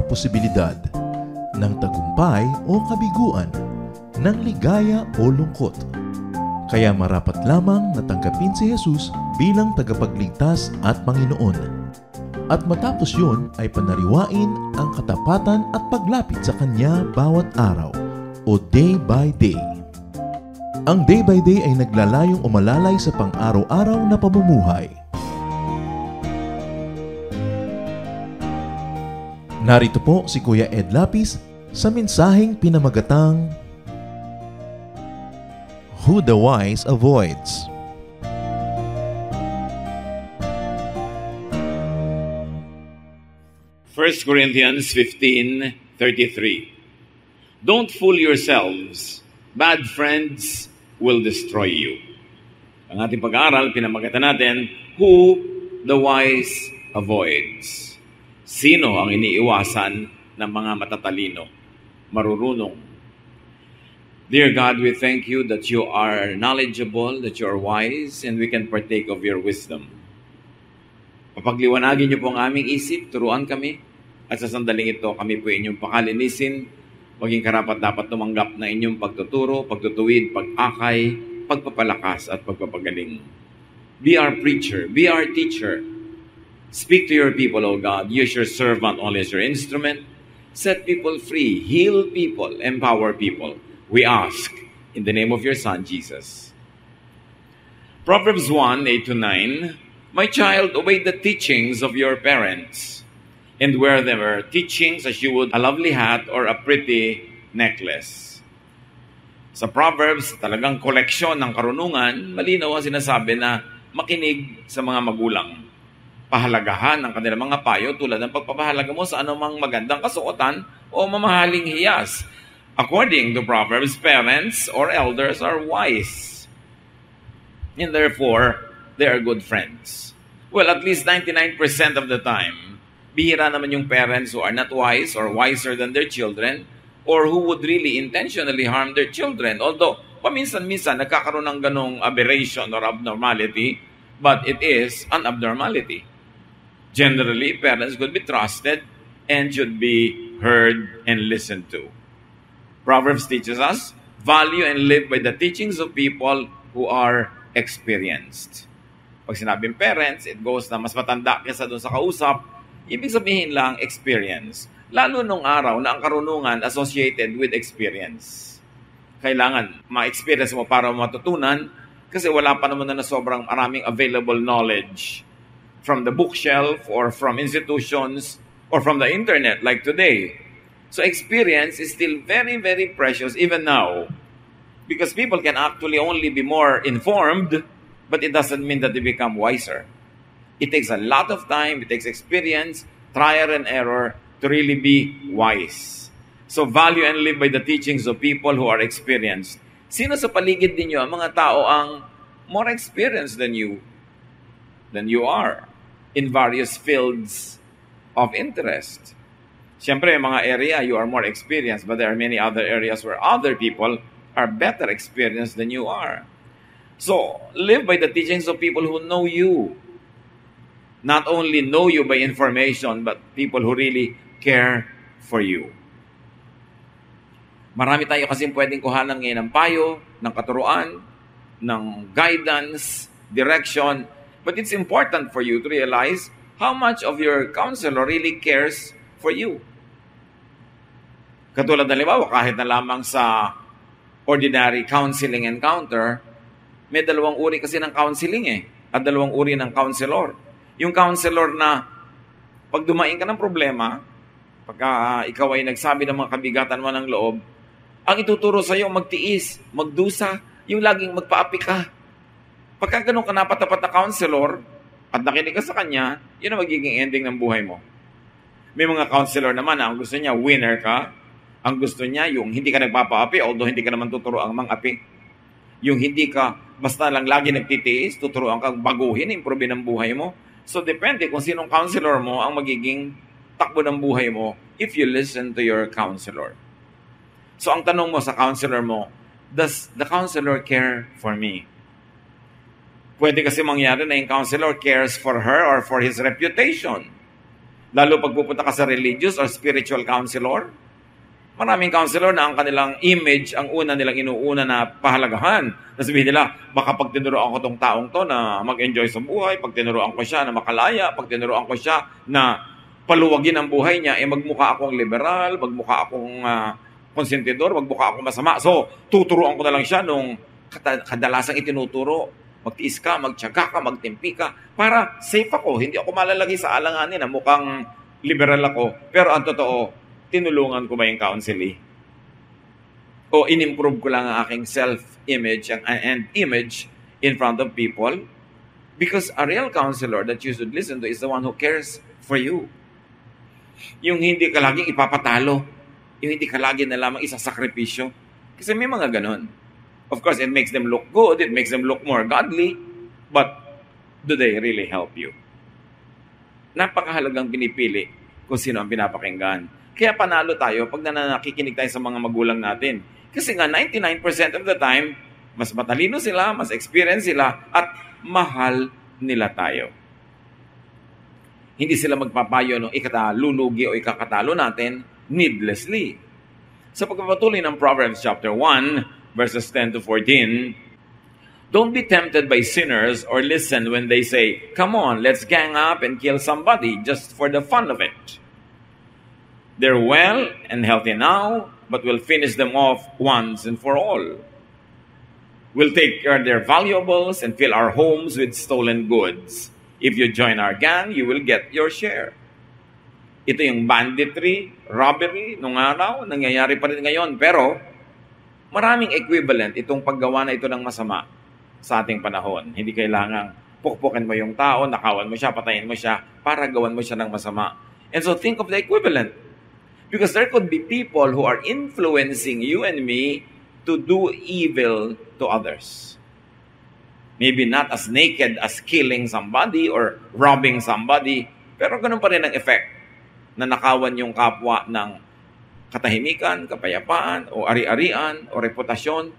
posibilidad ng tagumpay o kabiguan, ng ligaya o lungkot. Kaya marapat lamang na tanggapin si Jesus bilang tagapagligtas at Panginoon. At matapos yun ay panariwain ang katapatan at paglapit sa Kanya bawat araw o day by day. Ang day by day ay naglalayong umalalay sa pang-araw-araw na pamumuhay. Narito po si Kuya Ed Lapis sa mensaheng pinamagatang Who the Wise Avoids. First Corinthians 15:33. Don't fool yourselves. Bad friends will destroy you. Ang ating pag-aaral, pinamagatan natin, Who the Wise Avoids. Sino ang iniiwasan ng mga matatalino, marurunong? Dear God, we thank you that you are knowledgeable, that you are wise, and we can partake of your wisdom. Papagliwanagin niyo po ang aming isip, turuan kami, at sa sandaling ito, kami po inyong pakalinisin, maging karapat-dapat tumanggap na inyong pagtuturo, pagtutuwid, pag-akay, pagpapalakas, at pagpapagaling. Be our preacher, be our teacher. Speak to your people, O God. Use your servant only as your instrument. Set people free, heal people, empower people. We ask in the name of your Son, Jesus. Proverbs 1:8-9. My child, obey the teachings of your parents, and wear their teachings as you would a lovely hat or a pretty necklace. Sa Proverbs, talagang koleksyon ng karunungan, malinaw ang sinasabi na makinig sa mga magulang. Pahalagahan ng kanilang mga payo tulad ng pagpapahalaga mo sa anumang magandang kasuotan o mamahaling hiyas. According to Proverbs, parents or elders are wise, and therefore, they are good friends. Well, at least 99% of the time, bihira naman yung parents who are not wise or wiser than their children or who would really intentionally harm their children. Although, paminsan-minsan, nagkakaroon ng ganong aberration or abnormality, but it is an abnormality. Generally, parents could be trusted and should be heard and listened to. Proverbs teaches us, value and live by the teachings of people who are experienced. Pag sinabing parents, it goes na mas matanda kaysa doon sa kausap, ibig sabihin lang experience. Lalo nung araw na ang karunungan associated with experience. Kailangan ma-experience mo para matutunan kasi wala pa naman na sobrang maraming available knowledge from the bookshelf or from institutions or from the internet like today. So experience is still very, very precious even now because people can actually only be more informed, but it doesn't mean that they become wiser. It takes a lot of time, it takes experience, trial and error to really be wise. So value and live by the teachings of people who are experienced. Sino sa paligid ninyo ang mga tao ang more experienced than you are in various fields of interest? Siyempre, mga area, you are more experienced, but there are many other areas where other people are better experienced than you are. So, live by the teachings of people who know you. Not only know you by information, but people who really care for you. Marami tayo kasing pwedeng kuhanan ngayon ng payo, ng katuruan, ng guidance, direction, but it's important for you to realize how much of your counselor really cares for you. Katulad ng halimbawa, kahit na lamang sa ordinary counseling encounter, may dalawang uri kasi ng counseling at dalawang uri ng counselor. Yung counselor na pag dumaing ka ng problema, pagka ikaw ay nagsabi ng mga kabigatan mo ng loob, ang ituturo sa iyo magtiis, magdusa, yung laging magpaapi ka. Pagka ganun ka napatapat na counselor at nakinig ka sa kanya, yun ang magiging ending ng buhay mo. May mga counselor naman na ang gusto niya, winner ka. Ang gusto niya, yung hindi ka nagpapaapi, although hindi ka naman tuturo ang mang-api. Yung hindi ka, basta lang lagi nagtitiis, tuturuan kang baguhin, improve ng buhay mo. So, depende kung sinong counselor mo ang magiging takbo ng buhay mo if you listen to your counselor. So, ang tanong mo sa counselor mo, does the counselor care for me? Pwede kasi mangyari na yung counselor cares for her or for his reputation. Lalo pag pupunta ka sa religious or spiritual counselor, maraming counselor na ang kanilang image, ang una nilang inuuna na pahalagahan. Nasabihin nila, baka pag tinuruan ko tong taong to na mag-enjoy sa buhay, pag tinuruan ko siya na makalaya, pag tinuruan ko siya na paluwagin ang buhay niya, magmukha akong liberal, magmukha akong konsentidor, magmukha akong masama. So, tuturuan ko na lang siya nung kadalasang itinuturo. Magtiis ka, magtiyaga ka, magtimpi ka, para safe ako. Hindi ako malalagay sa alanganin na mukhang liberal ako. Pero ang totoo, tinulungan ko ba yung counseling? O in-improve ko lang ang aking self-image and image in front of people? Because a real counselor that you should listen to is the one who cares for you. Yung hindi ka laging ipapatalo. Yung hindi ka laging na lamang isasakripisyo. Kasi may mga ganon. Of course, it makes them look good, it makes them look more godly, but do they really help you? Napakahalagang pinipili kung sino ang pinapakinggan. Kaya panalo tayo pag nakikinig tayo sa mga magulang natin. Kasi nga 99% of the time, mas matalino sila, mas experienced sila, at mahal nila tayo. Hindi sila magpapayo ng ikatalulugi o ikakatalo natin needlessly. Sa pagpapatuloy ng Proverbs chapter 1, verses 10 to 14, don't be tempted by sinners or listen when they say, come on, let's gang up and kill somebody just for the fun of it. They're well and healthy now, but we'll finish them off once and for all. We'll take care of their valuables and fill our homes with stolen goods. If you join our gang, you will get your share. Ito yung banditry, robbery, nung araw, nangyayari pa rin ngayon. Pero, maraming equivalent itong paggawa na ito ng masama sa ating panahon. Hindi kailangang pukpukin mo yung tao, nakawan mo siya, patayin mo siya, para gawan mo siya ng masama. And so think of the equivalent. Because there could be people who are influencing you and me to do evil to others. Maybe not as naked as killing somebody or robbing somebody, pero ganun pa rin ang effect na nakawan yung kapwa ng katahimikan, kapayapaan, o ari-arian, o reputasyon.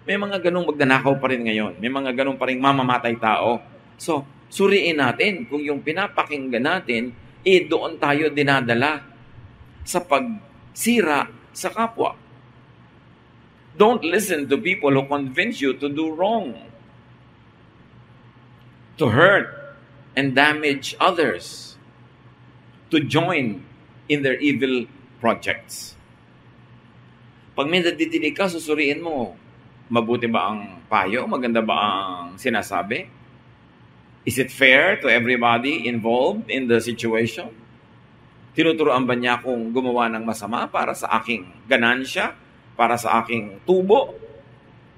May mga ganung magnanakaw pa rin ngayon. May mga ganung pa rin mamamatay tao. So, suriin natin kung yung pinapakinggan natin, doon tayo dinadala sa pagsira sa kapwa. Don't listen to people who convince you to do wrong, to hurt and damage others, to join in their evil projects. Pag may nadidinig ka, susuriin mo, mabuti ba ang payo? Maganda ba ang sinasabi? Is it fair to everybody involved in the situation? Tinuturoan ba niya kung gumawa ng masama para sa aking ganansya? Para sa aking tubo?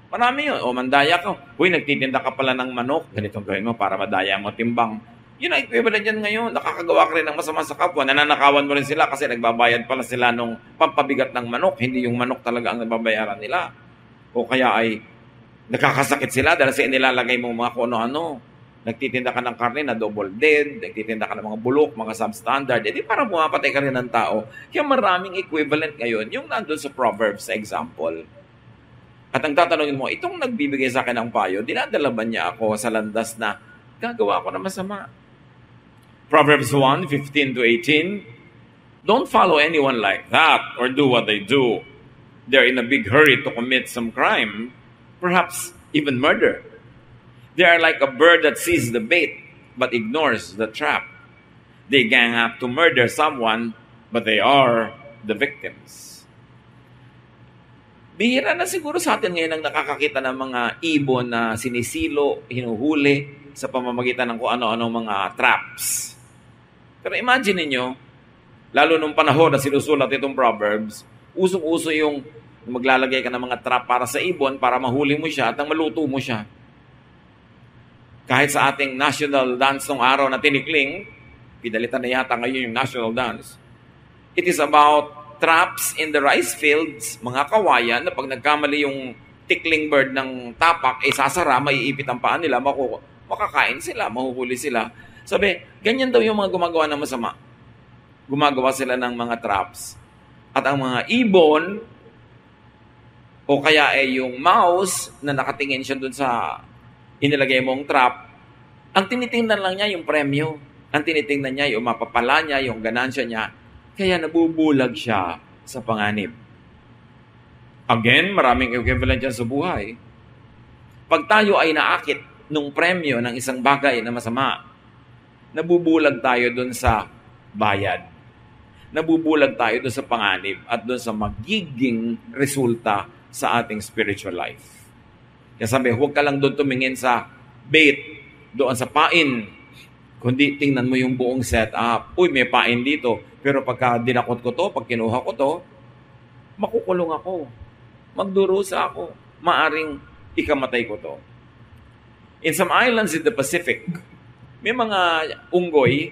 Marami yun. O mandaya ka. Uy, nagtitinda ka pala ng manok. Ganitong gawin mo para madaya mo timbang. Yun ang equivalent dyan ngayon. Nakakagawa ka rin ng masama sa kapwa. Nananakawan mo rin sila kasi nagbabayad pala sila nung pampabigat ng manok. Hindi yung manok talaga ang nababayaran nila. O kaya ay nakakasakit sila dahil sa inilalagay mo mga kung ano-ano. Nagtitinda ka ng karne na double dead, nagtitinda ka ng mga bulok, mga substandard, edi parang pumapatay ka rin ng tao. Kaya maraming equivalent ngayon, yung nandun sa Proverbs sa example. At ang tatanungin mo, itong nagbibigay sa akin ng payo, dinadala ba niya ako sa landas na gagawa ako na masama? Proverbs 1, 15 to 18, don't follow anyone like that or do what they do. They're in a big hurry to commit some crime, perhaps even murder. They are like a bird that sees the bait but ignores the trap. They gang up to murder someone, but they are the victims. Bihira na siguro sa atin ngayon ang nakakakita ng mga ibon na sinisilo, hinuhuli sa pamamagitan ng kung ano-ano mga traps. Pero imagine niyo, lalo nung panahon na sinusulat itong Proverbs, usong-uso yung maglalagay ka ng mga trap para sa ibon para mahuli mo siya at maluto mo siya. Kahit sa ating national dance ng araw na tinikling, pinalitan na yata ngayon yung national dance, it is about traps in the rice fields, mga kawayan, na pag nagkamali yung tickling bird ng tapak, sasara, maiipit ang paan nila, makakain sila, mahuhuli sila. Sabi, ganyan daw yung mga gumagawa ng masama. Gumagawa sila ng mga traps. At ang mga ibon, o kaya yung mouse na nakatingin siya dun sa inilagay mong trap, ang tinitingnan lang niya yung premyo. Ang tinitingnan niya, yung mapapala niya, yung ganansya niya, kaya nabubulag siya sa panganib. Again, maraming equivalent yan sa buhay. Pag tayo ay naakit nung premyo ng isang bagay na masama, nabubulag tayo dun sa bayad. Nabubulag tayo dun sa panganib at dun sa magiging resulta sa ating spiritual life. Kaya sabi, huwag ka lang doon tumingin sa bait, doon sa pain, kundi tingnan mo yung buong setup. Uy, may pain dito. Pero pagka dinakot ko to, pag kinuha ko to, makukulong ako. Magdurusa ako. Maaring ikamatay ko to. In some islands in the Pacific, may mga unggoy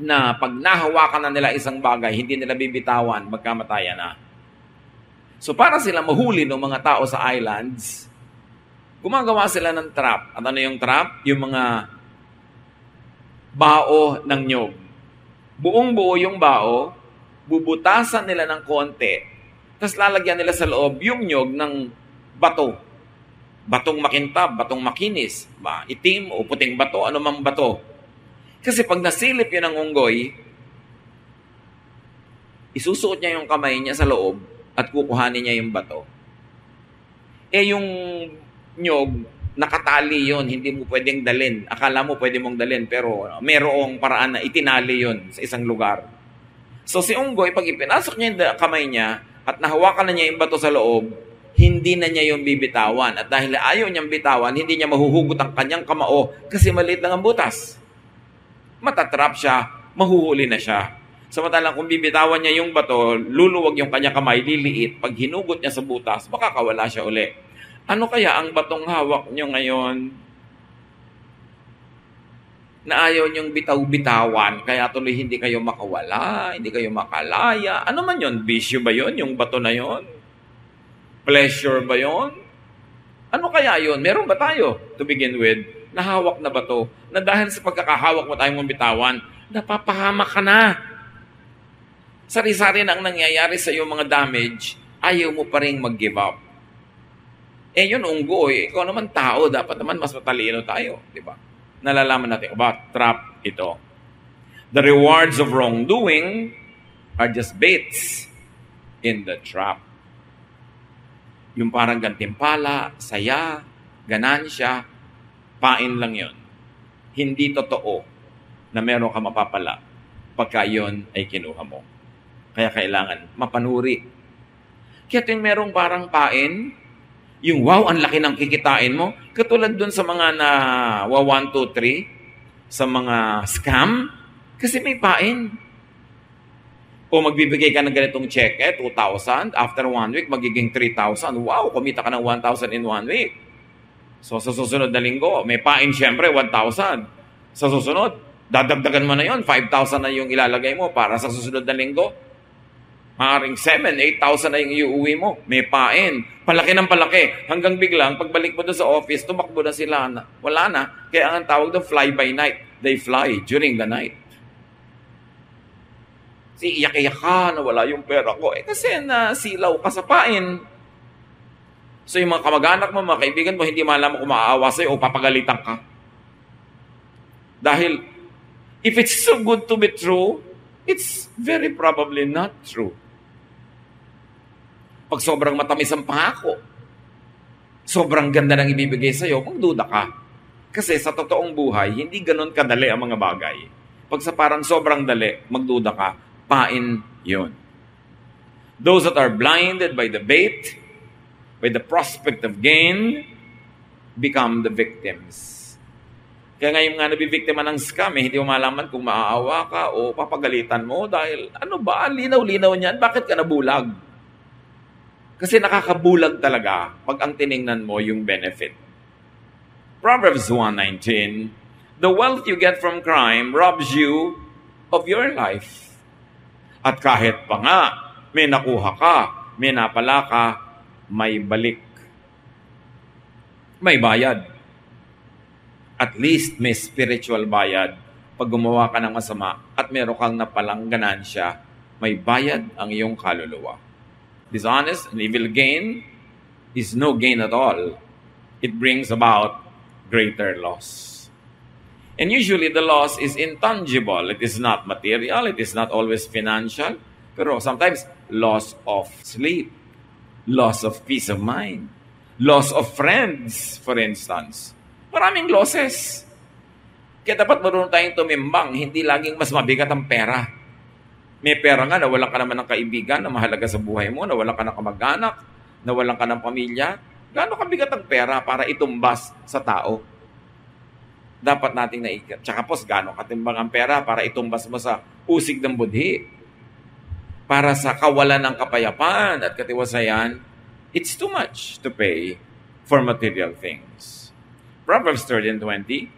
na pag nahawakan na nila isang bagay, hindi nila bibitawan, magkamatayan na. So para sila mahuli ng mga tao sa islands, gumagawa sila ng trap. At ano yung trap? Yung mga bao ng nyog. Buong buo yung bao, bubutasan nila ng konti, tapos lalagyan nila sa loob yung nyog ng bato. Batong makintab, batong makinis, itim o puting bato, ano mang bato. Kasi pag nasilip yun ng unggoy, isusuot niya yung kamay niya sa loob at kukuhanin niya yung bato. Yung nyog, nakatali yon, hindi mo pwedeng dalhin. Akala mo pwede mong dalhin, pero merong paraan na itinali yon sa isang lugar. So si unggoy, pag ipinasok niya yung kamay niya at nahawakan na niya yung bato sa loob, hindi na niya yung bibitawan. At dahil ayaw niyang bitawan, hindi niya mahuhugot ang kanyang kamao kasi maliit lang ang butas. Matatrap siya, mahuhuli na siya. Samantalang kung bibitawan niya yung bato, luluwag yung kanyang kamay, liliit. Pag hinugot niya sa butas, makakawala siya uli. Ano kaya ang batong hawak niyo ngayon na ayaw niyong bitaw-bitawan, kaya tuloy hindi kayo makawala, hindi kayo makalaya? Ano man yon? Bisyo ba yon? Yung bato na yon? Pleasure ba yon? Ano kaya yon? Meron ba tayo, to begin with, na hawak na bato, na dahil sa pagkakahawak mo tayong bitawan, napapahamak ka na. Sari-sari na ang nangyayari sa iyong mga damage, ayaw mo pa rin mag-give up. Yun, unggoy. Ikaw naman tao, dapat naman mas matalino tayo. Diba? Nalalaman natin, trap ito. The rewards of wrongdoing are just baits in the trap. Yung parang gantimpala, saya, ganansya, pain lang yon. Hindi totoo na meron ka mapapala pagka yon ay kinuha mo. Kaya kailangan mapanuri. Kaya tuwing merong parang pain, yung wow, ang laki ng kikitain mo, katulad dun sa mga na 1, 2, 3, sa mga scam, kasi may pain. O magbibigay ka ng ganitong cheque, 2,000, after 1 week, magiging 3,000. Wow, kumita ka ng 1,000 in 1 week. So, sa susunod na linggo, may pain siyempre, 1,000. Sa susunod, dadagdagan mo na yon, 5,000 na yung ilalagay mo para sa susunod na linggo. Maaring 7,000, 8,000 na yung iuwi mo. May pain. Palaki ng palaki. Hanggang biglang, pagbalik mo doon sa office, tumakbo na sila. Wala na. Kaya ang tawag doon, fly by night. They fly during the night. Iyak-iyak ka na wala yung pera ko. Kasi nasilaw ka sa pain. So yung mga kamag-anak mo, mga kaibigan mo, hindi malaman kung maaawa sa'yo o papagalitan ka. Dahil, if it's so good to be true, it's very probably not true. Pag sobrang matamis ang pangako, sobrang ganda ng ibibigay sa'yo, magduda ka. Kasi sa totoong buhay, hindi ganun kadali ang mga bagay. Pag sa parang sobrang dali, magduda ka, pain yun. Those that are blinded by the bait, by the prospect of gain, become the victims. Kaya ngayon nga nabibiktima ng scam, hindi mo malaman kung maaawa ka o papagalitan mo dahil ano ba, linaw-linaw niyan, bakit ka nabulag? Kasi nakakabulag talaga pag ang tiningnan mo yung benefit. Proverbs 1:19, the wealth you get from crime robs you of your life. At kahit pa nga, may nakuha ka, may napala ka, may balik. May bayad. At least may spiritual bayad. Pag gumawa ka ng masama at meron kang napalang ganansya, may bayad ang iyong kaluluwa. Dishonest and evil gain is no gain at all. It brings about greater loss. And usually the loss is intangible. It is not material. It is not always financial. Pero sometimes loss of sleep, loss of peace of mind, loss of friends, for instance. Maraming losses. Kaya dapat marunong tayong tumimbang. Hindi laging mas mabigat ang pera. May pera nga, nawalan ka naman ng kaibigan na mahalaga sa buhay mo, nawalan ka ng kamag-anak, nawalan ka ng pamilya. Gaano kabigat ang pera para itumbas sa tao? Dapat nating naikat. Tsaka po, gaano katimbang ang pera para itumbas mo sa usig ng budhi? Para sa kawalan ng kapayapaan at katiwasayan, it's too much to pay for material things. Proverbs 13:20,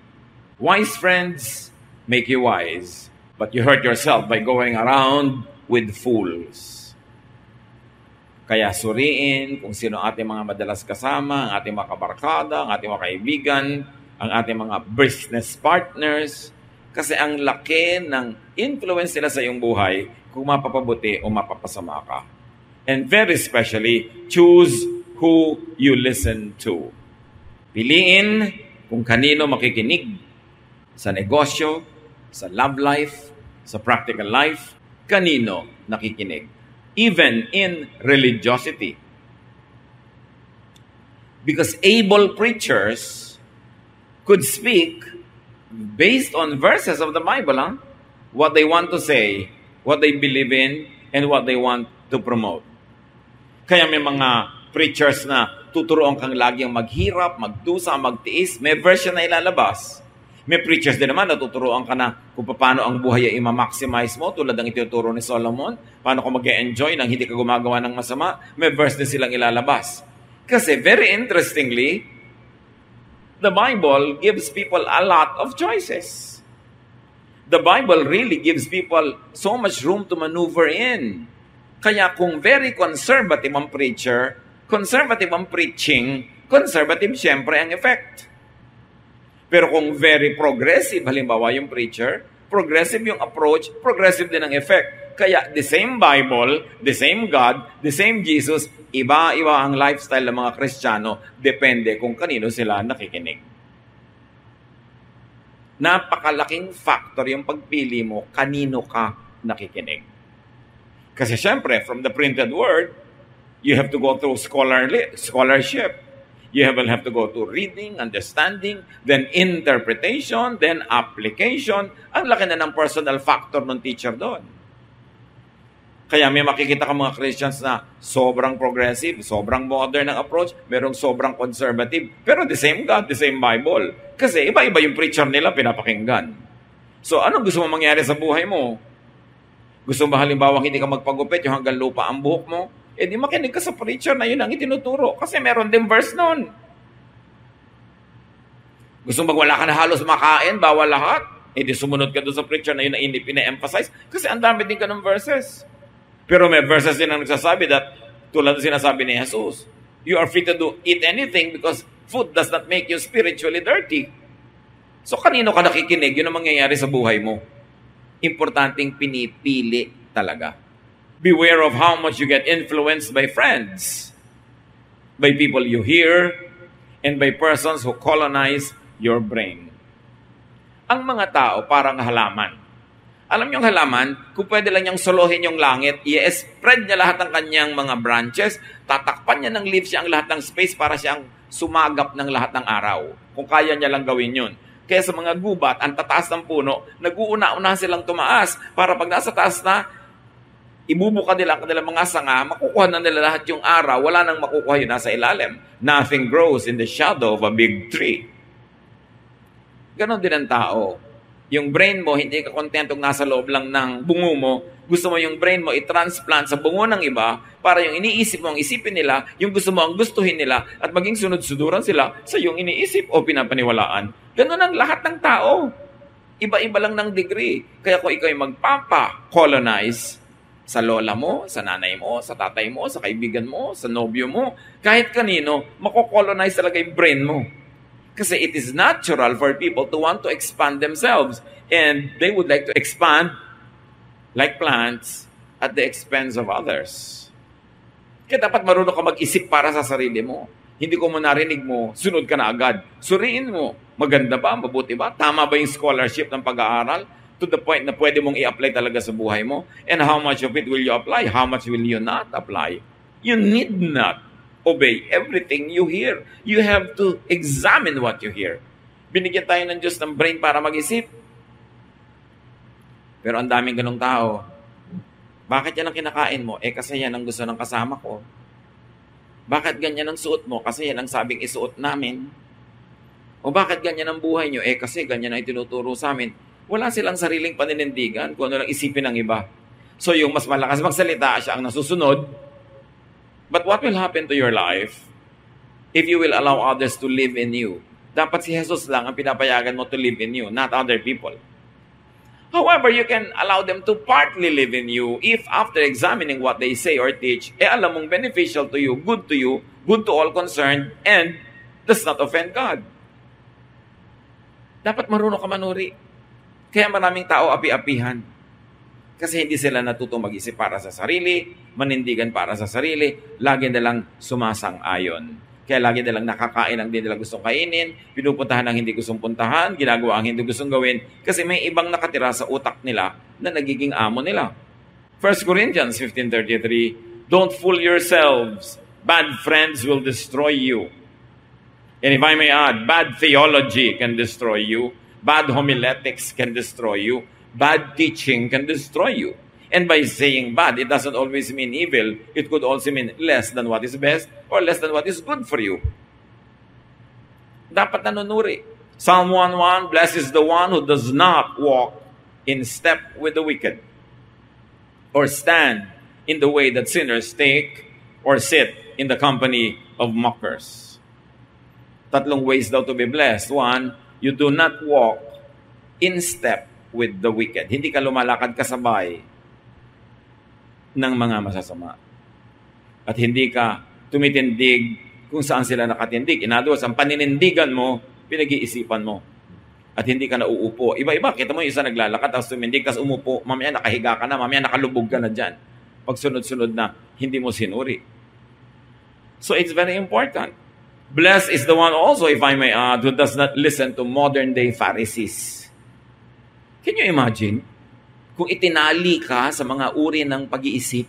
wise friends make you wise, but you hurt yourself by going around with fools. Kaya suriin kung sino ating mga madalas kasama, ang ating mga kabarkada, ang ating mga kaibigan, ang ating mga business partners. Kasi ang laki ng influence nila sa iyong buhay kung mapapabuti o mapapasama ka. And very especially, choose who you listen to. Piliin kung kanino makikinig sa negosyo, sa love life, sa practical life, kanino nakikinig. Even in religiosity. Because able preachers could speak based on verses of the Bible, what they want to say, what they believe in, and what they want to promote. Kaya may mga preachers na tuturuan kang laging maghirap, magdusa, magtiis, may version na ilalabas. May preachers din naman, natuturuan ka na kung paano ang buhay ay ima-maximize mo, tulad ng ituturo ni Solomon, paano ka mag-enjoy nang hindi ka gumagawa ng masama, may verse din silang ilalabas. Kasi very interestingly, the Bible gives people a lot of choices. The Bible really gives people so much room to maneuver in. Kaya kung very conservative ang preacher, conservative ang preaching, conservative siyempre ang effect. Pero kung very progressive, halimbawa yung preacher, progressive yung approach, progressive din ang effect. Kaya the same Bible, the same God, the same Jesus, iba-iba ang lifestyle ng mga Kristiyano, depende kung kanino sila nakikinig. Napakalaking factor yung pagpili mo, kanino ka nakikinig. Kasi syempre, from the printed word, you have to go through scholarship. You will have to go to reading, understanding, then interpretation, then application. Ang laki na ng personal factor ng teacher doon. Kaya may makikita ka mga Christians na sobrang progressive, sobrang modern ang approach, merong sobrang conservative. Pero the same God, the same Bible. Kasi iba-iba yung preacher nila pinapakinggan. So ano gusto mo mangyari sa buhay mo? Gusto mo halimbawa hindi ka magpagupit, yung hanggang lupa ang buhok mo? Eh di makinig ka sa preacher na yun ang itinuturo. Kasi meron din verse nun. Gusto mo wala ka na halos makain, bawal lahat? Eh di sumunod ka doon sa preacher na yun ang pina-emphasize. Kasi ang dami din ka ng verses. Pero may verses din ang nagsasabi that, tulad ng sinasabi ni Jesus, you are free to eat anything because food does not make you spiritually dirty. So kanino ka nakikinig? Yun ang mangyayari sa buhay mo. Importanteng pinipili talaga. Beware of how much you get influenced by friends, by people you hear, and by persons who colonize your brain. Ang mga tao parang halaman. Alam niyo ang halaman, kung pwede lang niyang solohin yung langit, i-spread niya lahat ng kanyang mga branches, tatakpan niya ng leaves siya ang lahat ng space para siyang sumagap ng lahat ng araw. Kung kaya niya lang gawin yun. Kaya sa mga gubat, ang tataas ng puno, nag-uuna-una silang tumaas para pag nasa taas na, ibubuka nila ang kanilang mga sanga, makukuha na nila lahat yung araw, wala nang makukuha yun nasa ilalim. Nothing grows in the shadow of a big tree. Ganon din ang tao. Yung brain mo, hindi ka kontentong nasa loob lang ng bungo mo. Gusto mo yung brain mo i-transplant sa bungo ng iba para yung iniisip mo ang isipin nila, yung gusto mo ang gustuhin nila, at maging sunod-suduran sila sa yung iniisip o pinapaniwalaan. Ganon ang lahat ng tao. Iba-iba lang ng degree. Kaya kung ikaw ay magpapa-colonize sa lola mo, sa nanay mo, sa tatay mo, sa kaibigan mo, sa nobyo mo, kahit kanino, mako-colonize talaga yung brain mo. Kasi it is natural for people to want to expand themselves. And they would like to expand like plants at the expense of others. Kaya dapat marunong ka mag-isip para sa sarili mo. hindi ko mo narinig mo, sunod ka na agad. Suriin mo, maganda ba, mabuti ba, tama ba yung scholarship ng pag-aaral? To the point na pwede mong i-apply talaga sa buhay mo? And how much of it will you apply? How much will you not apply? You need not obey everything you hear. You have to examine what you hear. Binigyan tayo ng Diyos ng brain para mag-isip. Pero ang daming ganong tao. Bakit yan ang kinakain mo? Kasi yan ang gusto ng kasama ko. Bakit ganyan ang suot mo? Kasi yan ang sabing isuot namin. O bakit ganyan ang buhay nyo? Kasi ganyan ang tinuturo sa amin. Wala silang sariling paninindigan kung ano lang isipin ng iba. So yung mas malakas magsalita, siya ang nasusunod. But what will happen to your life if you will allow others to live in you? Dapat si Jesus lang ang pinapayagan mo to live in you, not other people. However, you can allow them to partly live in you if after examining what they say or teach, alam mong beneficial to you, good to all concerned, and does not offend God. Dapat marunong ka manuri. Kaya maraming tao api-apihan. Kasi hindi sila natutong mag-isip para sa sarili, manindigan para sa sarili, lagi nilang sumasang-ayon. Kaya lagi nilang nakakain ang hindi nila gustong kainin, pinupuntahan ang hindi gustong puntahan, ginagawa ang hindi gustong gawin, kasi may ibang nakatira sa utak nila na nagiging amo nila. 1 Corinthians 15:33, don't fool yourselves. Bad friends will destroy you. And if I may add, bad theology can destroy you. Bad homiletics can destroy you. Bad teaching can destroy you. And by saying bad, it doesn't always mean evil. It could also mean less than what is best or less than what is good for you. Dapat nanunuri. Psalm 1:1, blessed is the one who does not walk in step with the wicked or stand in the way that sinners take or sit in the company of mockers. Tatlong ways daw to be blessed. One, you do not walk in step with the wicked. Hindi ka lumalakad kasabay ng mga masasama. At hindi ka tumitindig kung saan sila nakatindig. In other words, ang paninindigan mo, pinag-iisipan mo. At hindi ka nauupo. Iba-iba, kita mo yung isa naglalakad, tapos tumindig, tapos umupo, mamaya nakahiga ka na, mamaya nakalubog ka na dyan. Pag sunod-sunod na, hindi mo sinuri. So it's very important. Blessed is the one also, if I may add, who does not listen to modern-day Pharisees. Can you imagine? Kung itinali ka sa mga uri ng pag-iisip,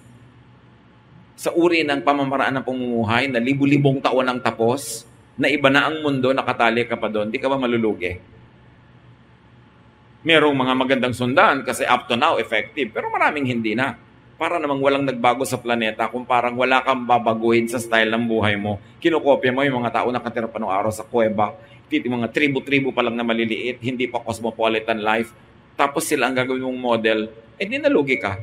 sa uri ng pamamaraan ng pamumuhay na libu-libong taon ang tapos, na iba na ang mundo, nakatali ka pa doon, di ka ba malulugi? Merong mga magandang sundan kasi up to now effective, pero maraming hindi na. Para namang walang nagbago sa planeta kung parang wala kang babaguhin sa style ng buhay mo. Kinokopya mo yung mga tao nakatira pa noong araw sa kuweba, mga tribu-tribu pa lang na maliliit, hindi pa cosmopolitan life. Tapos sila ang gagawin mong model, di nalugi ka.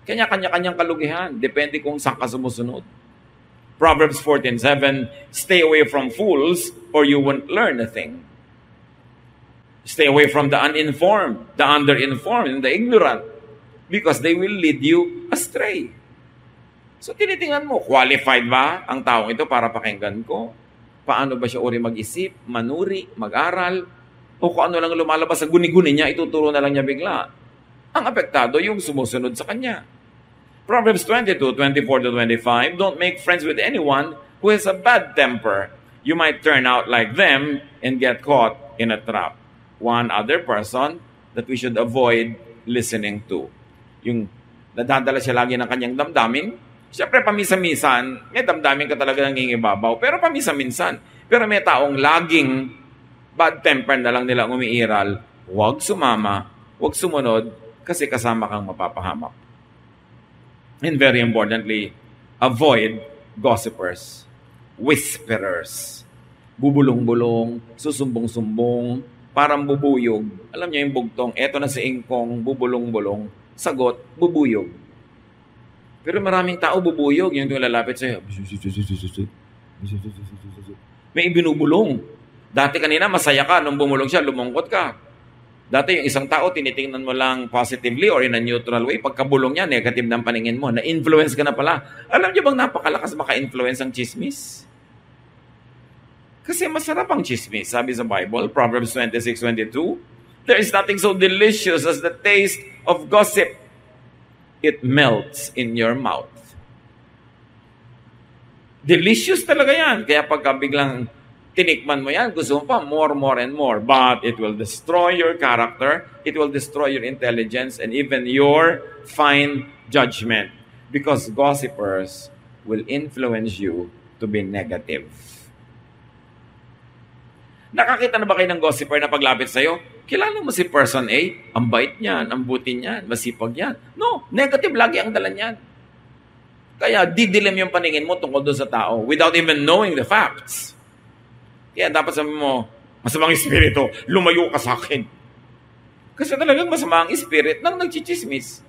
Kanya-kanya-kanyang kalugihan. Depende kung saan ka sumusunod. Proverbs 14:7, stay away from fools or you won't learn a thing. Stay away from the uninformed, the underinformed, and the ignorant because they will lead you astray. So tinitingnan mo, qualified ba ang taong ito para pakinggan ko? Paano ba siya uri mag-isip, manuri, mag-aral? O kung ano lang lumalabas sa guni-guni niya, ituturo na lang niya bigla. Ang apektado yung sumusunod sa kanya. Proverbs 22:24-25, don't make friends with anyone who has a bad temper. You might turn out like them and get caught in a trap. One other person that we should avoid listening to. Yung nadadala siya lagi ng kanyang damdamin. Siyempre, pamisa-minsan, may damdamin ka talaga nangingibabaw. Pero pamisa-minsan. Pero may taong laging bad temper na lang nila umiiral, huwag sumama, huwag sumunod, kasi kasama kang mapapahamak. And very importantly, avoid gossipers, whisperers, bubulong-bulong, susumbong-sumbong, parang bubuyog. Alam niyo yung bugtong, eto na si Ingkong, bubulong-bulong, sagot, bubuyog. Pero maraming tao bubuyog, yung lalapit sa'yo, may ibinubulong. Dati kanina, masaya ka. Nung bumulong siya, lumungkot ka. Dati yung isang tao, tinitingnan mo lang positively or in a neutral way. Pagkabulong niya, negative ng paningin mo. Na-influence ka na pala. Alam niyo bang napakalakas maka-influence ang chismis? Kasi masarap ang chismis. Sabi sa Bible, Proverbs 26:22, there is nothing so delicious as the taste of gossip. It melts in your mouth. Delicious talaga yan. Kaya pagka biglang tinikman mo yan, gusto mo pa more and more. But it will destroy your character, it will destroy your intelligence, and even your fine judgment. Because gossipers will influence you to be negative. Nakakita na ba kayo ng gossiper na paglapit sa'yo? Kilala mo si person A? Ang bait niyan, ang buti niyan, masipag yan. No, negative lagi ang dala niyan. Kaya didilim yung paningin mo tungkol doon sa tao without even knowing the facts. Kaya dapat sabi mo, masamang espiritu, lumayo ka sa akin. Kasi talagang masama ang spirit nang nagchichismis.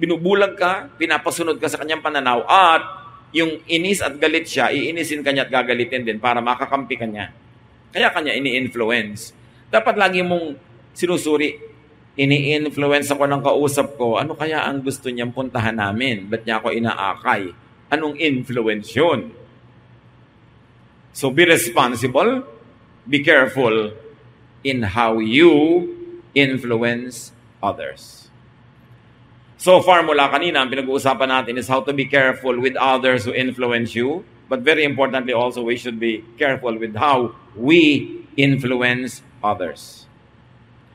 Binubulag ka, pinapasunod ka sa kanyang pananaw, at yung inis at galit siya, iinisin kanya at gagalitin din para makakampi kanya. Kaya kanya ini-influence. Dapat lagi mong sinusuri, ini-influence ako ng kausap ko, ano kaya ang gusto niyang puntahan namin? Ba't niya ako inaakay? Anong influence yun? So be responsible, be careful in how you influence others. So far mula kanina, ang pinag-uusapan natin is how to be careful with others who influence you. But very importantly also, we should be careful with how we influence others.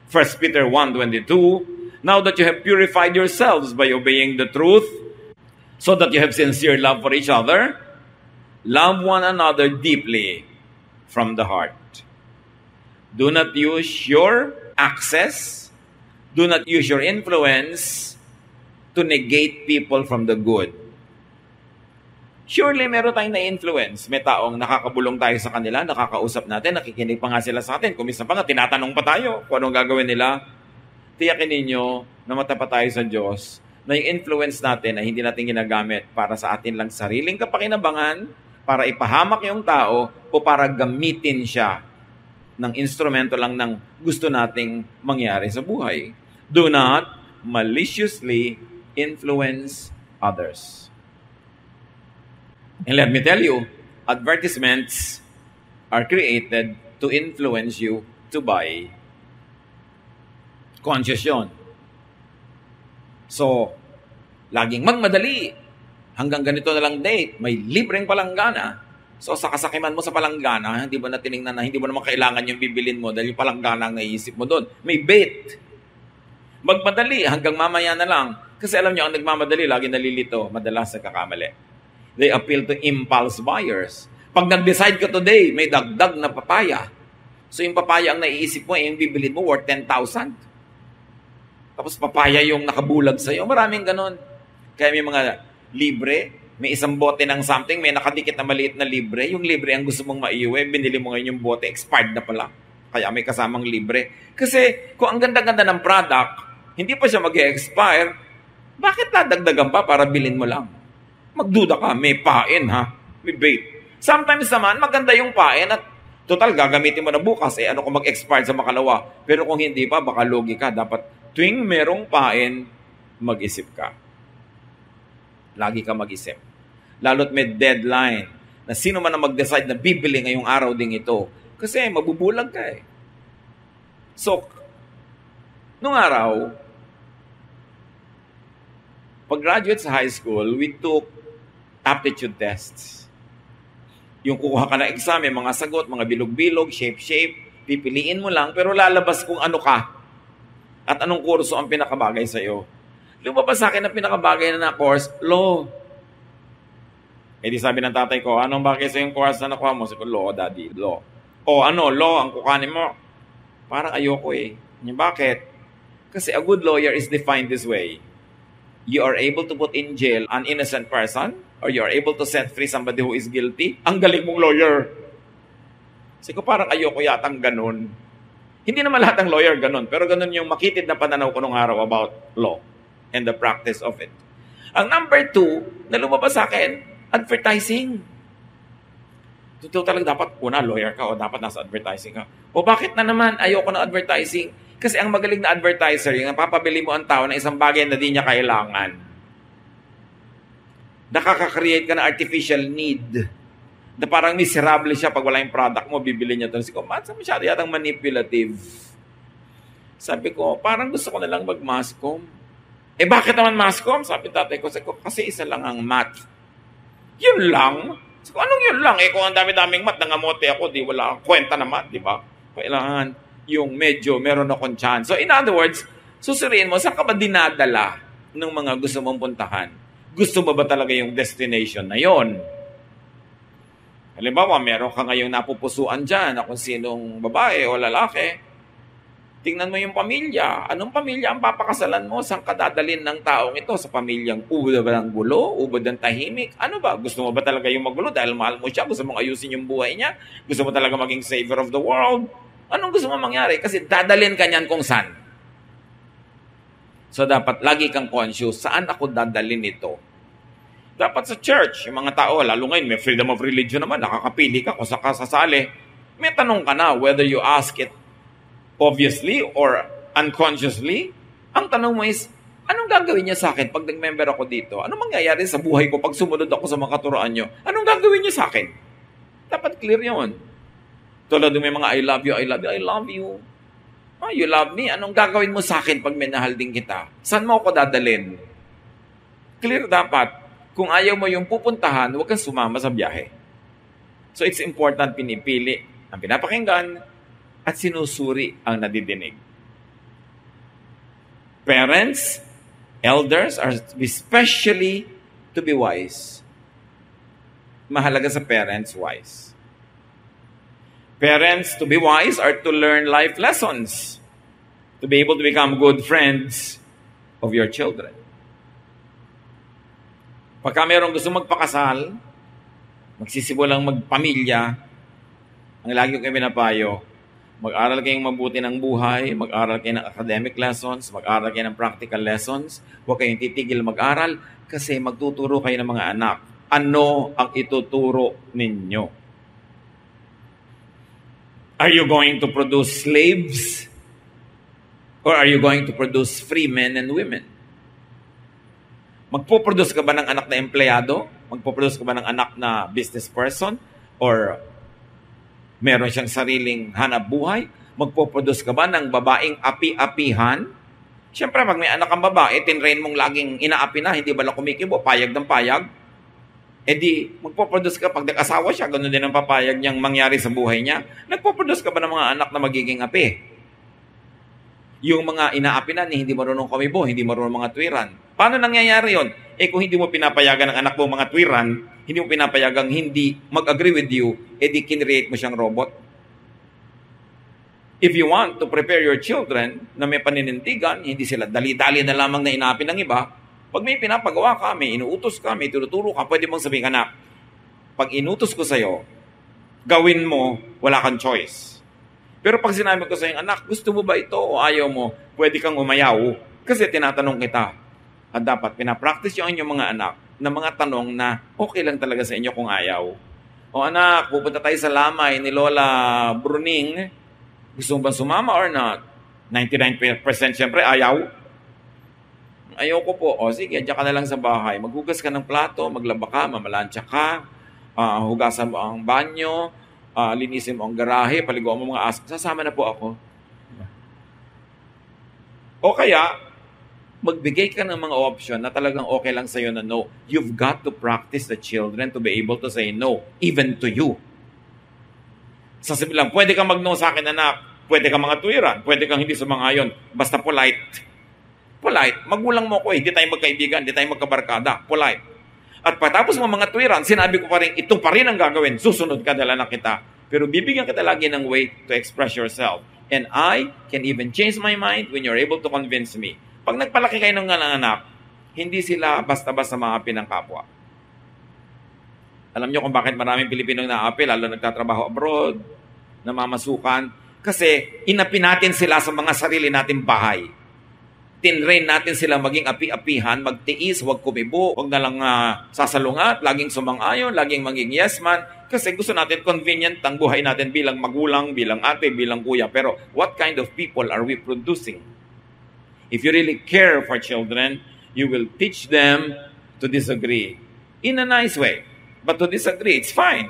1 Peter 1:22, now that you have purified yourselves by obeying the truth, so that you have sincere love for each other, love one another deeply from the heart. Do not use your access, do not use your influence to negate people from the good. Surely, meron tayong na-influence. May taong nakakabulong tayo sa kanila, nakakausap natin, nakikinig pa nga sila sa atin. Kumisa pa nga, tinatanong pa tayo kung anong gagawin nila. Tiyakin ninyo na matapat tayo sa Diyos na yung influence natin ay hindi natin ginagamit para sa atin lang sariling kapakinabangan, para ipahamak yung tao, o para gamitin siya ng instrumento lang ng gusto nating mangyari sa buhay. Do not maliciously influence others. And let me tell you, advertisements are created to influence you to buy. Conscious yun. So, laging magmadali. Hanggang ganito na lang date, may libreng palanggana. So, sa kasakiman mo sa palanggana, hindi mo na tinignan na hindi mo naman kailangan yung bibilin mo dahil yung palanggana ang naiisip mo doon. May bait. Magmadali hanggang mamaya na lang. Kasi alam nyo, ang nagmamadali, lagi nalilito, madalas nagkakamali. They appeal to impulse buyers. Pag nag-decide ka today, may dagdag na papaya. So yung papaya ang naiisip mo, yung bibilin mo worth 10,000. Tapos papaya yung nakabulag sa'yo. Maraming ganon. Kaya may mga libre, may isang bote ng something, may nakadikit na maliit na libre. Yung libre ang gusto mong maiuwi, binili mo ngayon yung bote, expired na pala. Kaya may kasamang libre. Kasi kung ang ganda-ganda ng product, hindi pa siya mag-expire, bakit dadagdagan pa para bilhin mo lang? Magduda ka, may pain ha, may bait. Sometimes naman, maganda yung pain at total, gagamitin mo na bukas, ano kung mag-expire sa makalawa. Pero kung hindi pa, baka lugi ka. Dapat tuwing merong pain, mag-isip ka. Lagi ka mag-isip. Lalo't may deadline na sino man ang mag-decide na bibili ngayong araw ding ito. Kasi mabubulag ka eh. So, nung araw, pag-graduate sa high school, we took aptitude tests. Yung kukuha ka ng exam, may mga sagot, mga bilog-bilog, shape-shape, pipiliin mo lang, pero lalabas kung ano ka at anong kurso ang pinakabagay sa'yo. Lumabas sa akin ang pinakabagay na course, law. Eh di sabi ng tatay ko, anong bagay sa yung course na nakuha mo? Sabi ko, law, daddy, law. O ano, law ang kukanin mo? Parang ayoko eh. Bakit? Kasi a good lawyer is defined this way. You are able to put in jail an innocent person, or you are able to set free somebody who is guilty. Ang galing mong lawyer. Kasi ko parang ayoko yatang ganun. Hindi naman lahat ng lawyer ganun, pero ganun yung makitid na pananaw ko nung araw about law and the practice of it. Ang number 2, na lumabas sa akin, advertising. Totoo talaga dapat, una, lawyer ka o dapat nasa advertising ka. O bakit na naman ayoko ng advertising? Kasi ang magaling na advertiser, yung papabili mo ang tao ng isang bagay na di niya kailangan. Nakaka-create ka ng artificial need. Na parang miserable siya pag wala yung product mo, bibili niya ito. Sabi ko, masyado yatang manipulative. Sabi ko, parang gusto ko na lang mag-masscom. Bakit naman masscom? Sabi tatay ko, kasi isa lang ang math. Yun lang. So, anong yun lang? Kung ang dami-daming mat, nangamote ako, di wala akong kwenta na mat, di ba? Kailangan yung medyo meron akong chance. So, in other words, susuriin mo, saan ka ba dinadala ng mga gusto mong puntahan? Gusto mo ba talaga yung destination na yon? Halimbawa, meron ka ngayong napupusuan dyan na kung sinong babae o lalaki. Tingnan mo yung pamilya. Anong pamilya ang papakasalan mo? Saan ka dadalhin ng taong ito? Sa pamilyang ubod ba ng gulo? Ubod ng tahimik? Ano ba? Gusto mo ba talaga yung magulo dahil mahal mo siya? Gusto mong ayusin yung buhay niya? Gusto mo talaga maging savior of the world? Anong gusto mo mangyari? Kasi dadalhin ka niyan kung saan. So dapat lagi kang conscious, saan ako dadalhin ito? Dapat sa church, yung mga tao, lalo ngayon, may freedom of religion naman, nakakapili ka kung saan ka sasali. May tanong ka na whether you ask it obviously or unconsciously. Ang tanong mo is, anong gagawin niya sa akin pag nag-member ako dito? Anong mangyayari sa buhay ko pag sumunod ako sa mga katuroan niyo? Anong gagawin niya sa akin? Dapat clear yun. Tulad ng may mga I love you, I love you, I love you. Oh, you love me? Anong gagawin mo sa akin pag minahal din kita? Saan mo ako dadalhin? Clear dapat. Kung ayaw mo yung pupuntahan, huwag kang sumama sa biyahe. So it's important pinipili ang pinapakinggan at sinusuri ang nadidinig. Parents, elders are especially to be wise. Mahalaga sa parents, wise. Parents, to be wise are to learn life lessons, to be able to become good friends of your children. Pagka mayroong gusto magpakasal, magsisimulang magpamilya, ang lagi ko kayo pinapayo, mag-aral kayong mabuti ng buhay, mag-aral kayo ng academic lessons, mag-aral kayo ng practical lessons, huwag kayong titigil mag-aral kasi magtuturo kayo ng mga anak. Ano ang ituturo ninyo? Are you going to produce slaves? Or are you going to produce free men and women? Magpo-produce ka ba ng anak na empleyado? Magpo-produce ka ba ng anak na business person? Or meron siyang sariling hanap buhay? Magpo-produce ka ba ng babaeng api-apihan? Siyempre, pag may anak kang babae, tinrain mong laging inaapi na, hindi ba lang kumikibo, payag ng payag? E di, magpo-produce ka pag nag-asawa siya, ganoon din ang papayag niyang mangyari sa buhay niya. Nagpo-produce ka ba ng mga anak na magiging api? Yung mga inaapi na, hindi marunong kumibo, hindi marunong mga tuwiran. Paano nangyayari yon? Kung hindi mo pinapayagan ng anak mo mga tuwiran, hindi mo pinapayagang hindi mag-agree with you, di kinreate mo siyang robot. If you want to prepare your children na may paninindigan, hindi sila dali-dali na lamang na inaapi ng iba, pag may pinapagawa ka, may inuutos ka, may tinuturo ka, pwede mong sabihin, anak, pag inutos ko sa'yo, gawin mo, wala kang choice. Pero pag sinabi ko sa'yo, anak, gusto mo ba ito o ayaw mo, pwede kang umayaw. Kasi tinatanong kita. At dapat pinapractice yung inyong mga anak na mga tanong na okay lang talaga sa inyo kung ayaw. O anak, pupunta tayo sa lamay ni Lola Bruning. Gusto mo ba sumama or not? 99% syempre ayaw. Ayaw ko po. O sige, diyan ka na lang sa bahay. Maghugas ka ng plato, maglaba ka, mamalansya ka, hugasan mo ang banyo, linisin mo ang garahe, paliguan mo mga aso. Sasama na po ako. O kaya, magbigay ka ng mga option na talagang okay lang sa'yo na no. You've got to practice the children to be able to say no, even to you. Sasabihin lang, pwede kang mag-no sa akin, anak. Pwede kang mga tuwiran. Pwede kang hindi sumangayon. Basta polite. Polite. Magulang mo ko hindi tayo magkaibigan, hindi tayo magkabarkada. Polite. At patapos mo mga tuwiran, sinabi ko pa rin, ito pa rin ang gagawin. Susunod ka, dala na kita. Pero bibigyan kita lagi ng way to express yourself. And I can even change my mind when you're able to convince me. Pag nagpalaki kayo ng anak, hindi sila basta-basta maapi ng kapwa. Alam nyo kung bakit maraming Pilipinong naapi, lalo nagtatrabaho abroad, namamasukan, kasi inapi natin sila sa mga sarili nating bahay. Tinrain natin sila maging api-apihan, magtiis, huwag kumibo, huwag na lang sasalungat, laging sumang-ayon, laging maging yes man, kasi gusto natin convenient ang buhay natin bilang magulang, bilang ate, bilang kuya. Pero what kind of people are we producing? If you really care for children, you will teach them to disagree in a nice way. But to disagree, it's fine.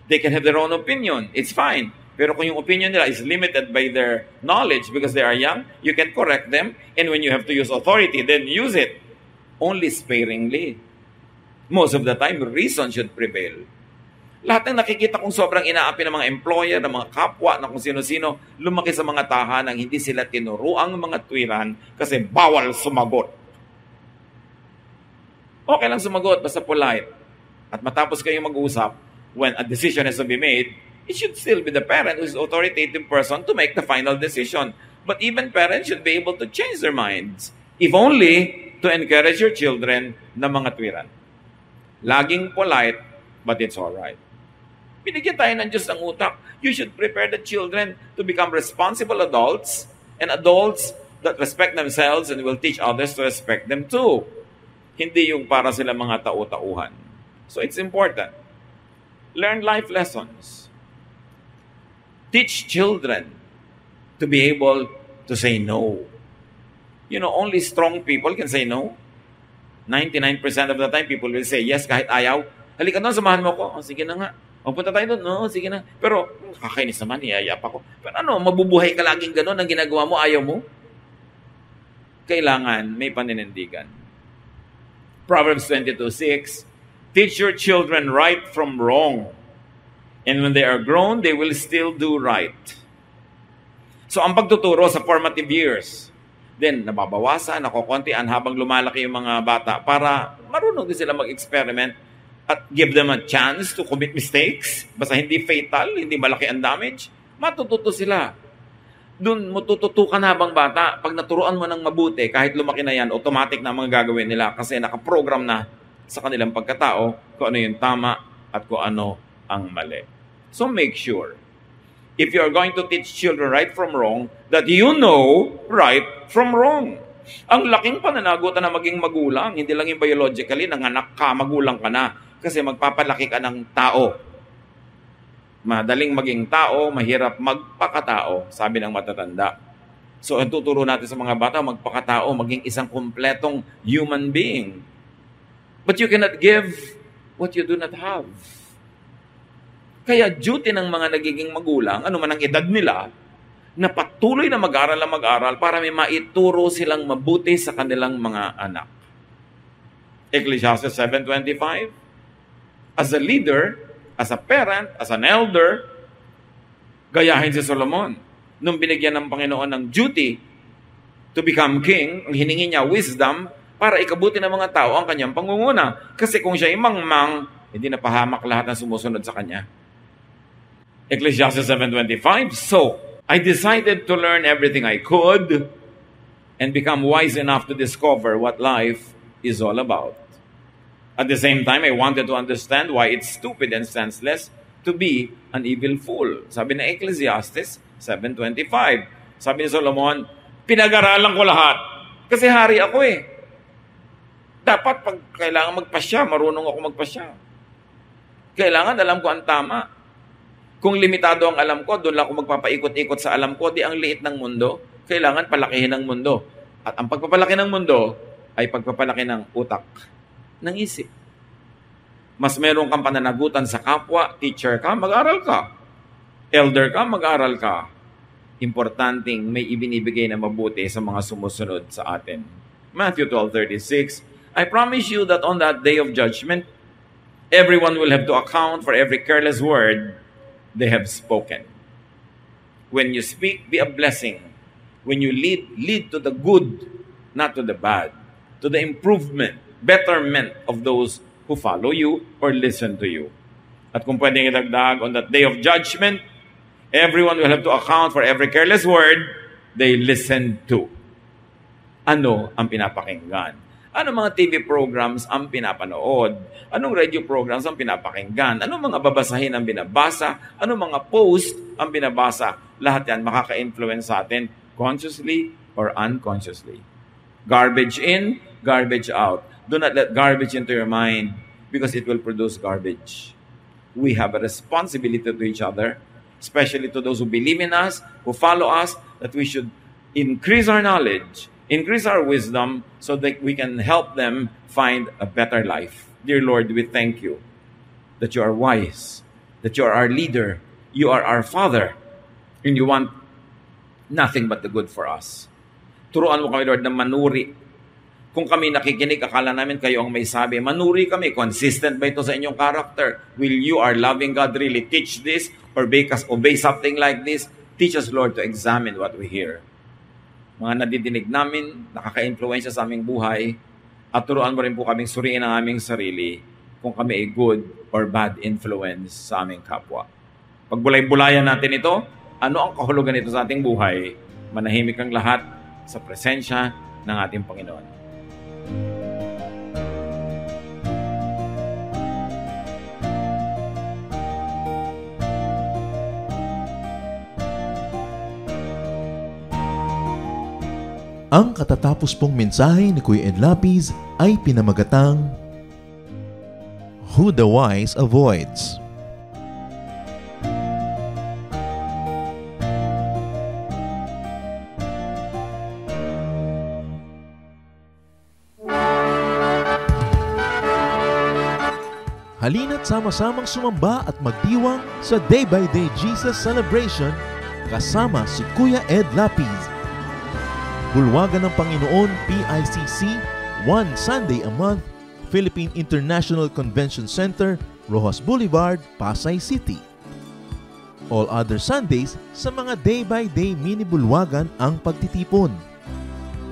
They can have their own opinion. It's fine. Pero kung yung opinion nila is limited by their knowledge because they are young, you can correct them. And when you have to use authority, then use it. Only sparingly. Most of the time, reason should prevail. Lahat ng nakikita kong sobrang inaapi ng mga employer, ng mga kapwa, ng kung sino-sino, lumaki sa mga tahanang hindi sila tinuruang mga tuwiran kasi bawal sumagot. Okay lang sumagot, basta polite. At matapos kayong mag-usap, when a decision has to be made, it should still be the parent who is the authoritative person to make the final decision. But even parents should be able to change their minds, if only to encourage your children na mga tuwiran. Laging polite, but it's alright. Binigyan tayo ng Diyos ng utak. You should prepare the children to become responsible adults and adults that respect themselves and will teach others to respect them too. Hindi yung para sila mga tau-tauhan. So it's important. Learn life lessons. Teach children to be able to say no. You know, only strong people can say no. 99% of the time, people will say yes kahit ayaw. Halika doon, samahan mo ko. Oh, sige na nga. O, punta tayo doon. No, sige na. Pero, kakainis naman, iyayap ako. Pero ano, mabubuhay ka laging gano'n ang ginagawa mo, ayaw mo? Kailangan may paninindigan. Proverbs 22:6, teach your children right from wrong. And when they are grown, they will still do right. So, ang pagtuturo sa formative years, then nababawasan, nakokontian habang lumalaki yung mga bata para marunong din sila mag-experiment at give them a chance to commit mistakes. Basta hindi fatal, hindi malaki ang damage, matututo sila. Doon mo tututukan habang bata. Pag naturuan mo ng mabuti, kahit lumaki na yan, automatic na mga gagawin nila kasi nakaprogram na sa kanilang pagkatao kung ano yung tama at kung ano ang mali. So make sure, if you are going to teach children right from wrong, that you know right from wrong. Ang laking pananagutan na maging magulang, hindi lang yung biologically, nanganak ka, magulang ka na, kasi magpapalaki ka ng tao. Madaling maging tao, mahirap magpakatao, sabi ng matatanda. So, ang tuturo natin sa mga bata, magpakatao, maging isang kumpletong human being. But you cannot give what you do not have. Kaya duty ng mga nagiging magulang, ano man ang edad nila, na patuloy na mag-aral para may maituro silang mabuti sa kanilang mga anak. Ecclesiastes 7:25, as a leader, as a parent, as an elder, gayahin si Solomon. Nung binigyan ng Panginoon ng duty to become king, ang hiningi niya wisdom para ikabuti ng mga tao ang kanyang pangunguna. Kasi kung siya imangmang, hindi napahamak lahat ng sumusunod sa kanya. Ecclesiastes 7:25, so, I decided to learn everything I could and become wise enough to discover what life is all about. At the same time, I wanted to understand why it's stupid and senseless to be an evil fool. Sabi ng Ecclesiastes 7:25. Sabi ni Solomon, pinag-aralan ko lahat. Kasi hari ako eh. Dapat pag kailangan magpasya, marunong ako magpasya. Kailangan alam ko ang tama. Kung limitado ang alam ko, doon lang ako magpapaikot-ikot sa alam ko, di ang liit ng mundo. Kailangan palakihin ang mundo. At ang pagpapalaki ng mundo ay pagpapalaki ng utak, ng isip. Mas meron kang pananagutan sa kapwa, teacher ka, mag-aral ka. Elder ka, mag-aral ka. Importanteng may ibinibigay na mabuti sa mga sumusunod sa atin. Matthew 12:36, I promise you that on that day of judgment, everyone will have to account for every careless word they have spoken. When you speak, be a blessing. When you lead to the good, not to the bad. To the improvement, betterment of those who follow you or listen to you. At kung pwedeng idagdag, on that day of judgment, everyone will have to account for every careless word they listen to. Ano ang pinapakinggan? Anong mga TV programs ang pinapanood? Anong radio programs ang pinapakinggan? Anong mga babasahin ang binabasa? Anong mga post ang binabasa? Lahat yan makaka-influence sa atin consciously or unconsciously. Garbage in, garbage out. Do not let garbage into your mind because it will produce garbage. We have a responsibility to each other, especially to those who believe in us, who follow us, that we should increase our knowledge, increase our wisdom so that we can help them find a better life. Dear Lord, we thank you that you are wise, that you are our leader, you are our Father, and you want nothing but the good for us. Turuan mo kami, Lord, na manuri Kung kami nakikinig, akala namin kayo ang may sabi. Manuri kami, consistent ba ito sa inyong character? Will you, our loving God, really teach this or make us obey something like this? Teach us, Lord, to examine what we hear. Mga nadidinig namin, nakaka-influensya sa aming buhay, at turuan mo rin po kaming suriin ang aming sarili kung kami ay good or bad influence sa aming kapwa. Pagbulay-bulayan natin ito, ano ang kahulugan nito sa ating buhay? Manahimik ang lahat sa presensya ng ating Panginoon. Ang katatapos pong mensahe ni Kuya Ed Lapiz ay pinamagatang Who the Wise Avoids. Halina't sama-samang sumamba at magdiwang sa Day by Day Jesus Celebration kasama si Kuya Ed Lapiz. Bulwagan ng Panginoon PICC, one Sunday a month, Philippine International Convention Center, Rojas Boulevard, Pasay City. All other Sundays sa mga day-by-day mini-bulwagan ang pagtitipon.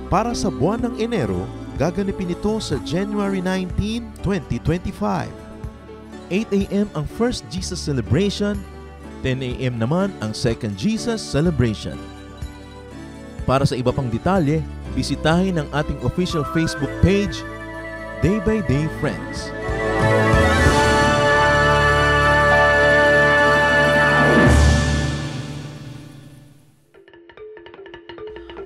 Para sa buwan ng Enero, gaganapin ito sa January 19, 2025. 8 a.m. ang First Jesus Celebration, 10 a.m. naman ang Second Jesus Celebration. Para sa iba pang detalye, bisitahin ang ating official Facebook page, Day by Day Friends.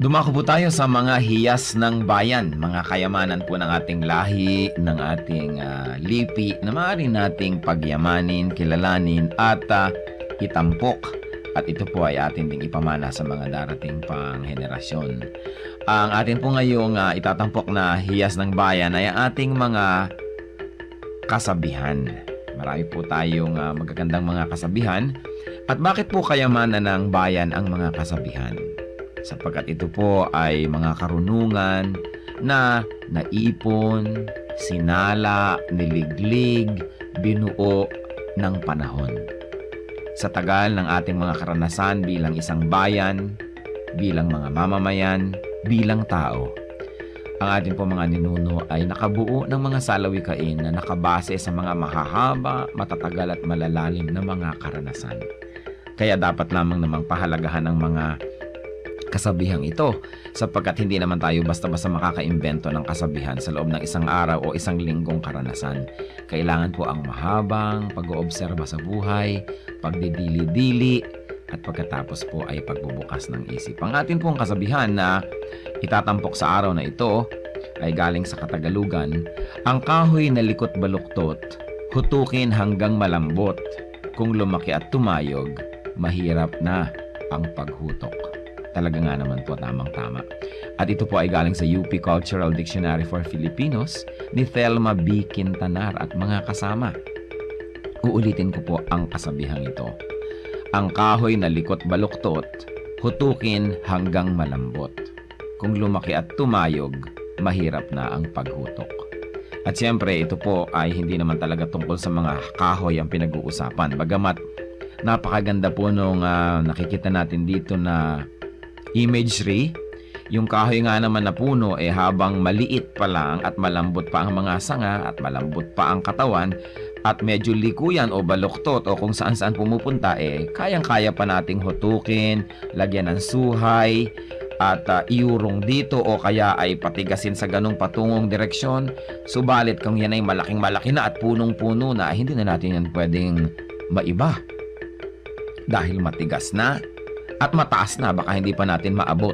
Dumako po tayo sa mga hiyas ng bayan, mga kayamanan po ng ating lahi, ng ating lipi, na maaari nating pagyamanin, kilalanin at itampok. At ito po ay atin ding ipamana sa mga darating pang henerasyon. Ang atin po ngayong itatampok na hiyas ng bayan ay ating mga kasabihan. Marami po tayong magagandang mga kasabihan. At bakit po kayamanan ng bayan ang mga kasabihan? Sapagkat ito po ay mga karunungan na naipon, sinala, niliglig, binuo ng panahon. Sa tagal ng ating mga karanasan bilang isang bayan, bilang mga mamamayan, bilang tao, ang ating po mga ninuno ay nakabuo ng mga salawikain na nakabase sa mga mahahaba, matatagal at malalalim na mga karanasan. Kaya dapat lamang namang pahalagahan ang mga kasabihang ito sapagkat hindi naman tayo basta-basta makakaimbento ng kasabihan sa loob ng isang araw o isang linggong karanasan. Kailangan po ang mahabang pag-oobserba sa buhay, pagdidili-dili, at pagkatapos po ay pagbubukas ng isip. Ang atin pong kasabihan na itatampok sa araw na ito ay galing sa Katagalugan, ang kahoy na likot baluktot, hutukin hanggang malambot. Kung lumaki at tumayog, mahirap na ang paghutok. Talaga nga naman po, tamang-tama. At ito po ay galing sa UP Cultural Dictionary for Filipinos ni Thelma B. Quintanar at mga kasama. Uulitin ko po ang kasabihang ito. Ang kahoy na likot baluktot, hutukin hanggang malambot. Kung lumaki at tumayog, mahirap na ang paghutok. At siyempre, ito po ay hindi naman talaga tungkol sa mga kahoy ang pinag-uusapan. Bagamat napakaganda po nung nakikita natin dito na imagery, yung kahoy nga naman na puno habang maliit pa lang at malambot pa ang mga sanga at malambot pa ang katawan at medyo likuyan o baluktot o kung saan-saan pumupunta kayang-kaya pa nating hutukin, lagyan ng suhay at iurong dito o kaya ay patigasin sa ganong patungong direksyon. Subalit kung yan ay malaking-malaki na at punong-puno na, hindi na natin yan pwedeng maiba dahil matigas na at mataas na, baka hindi pa natin maabot.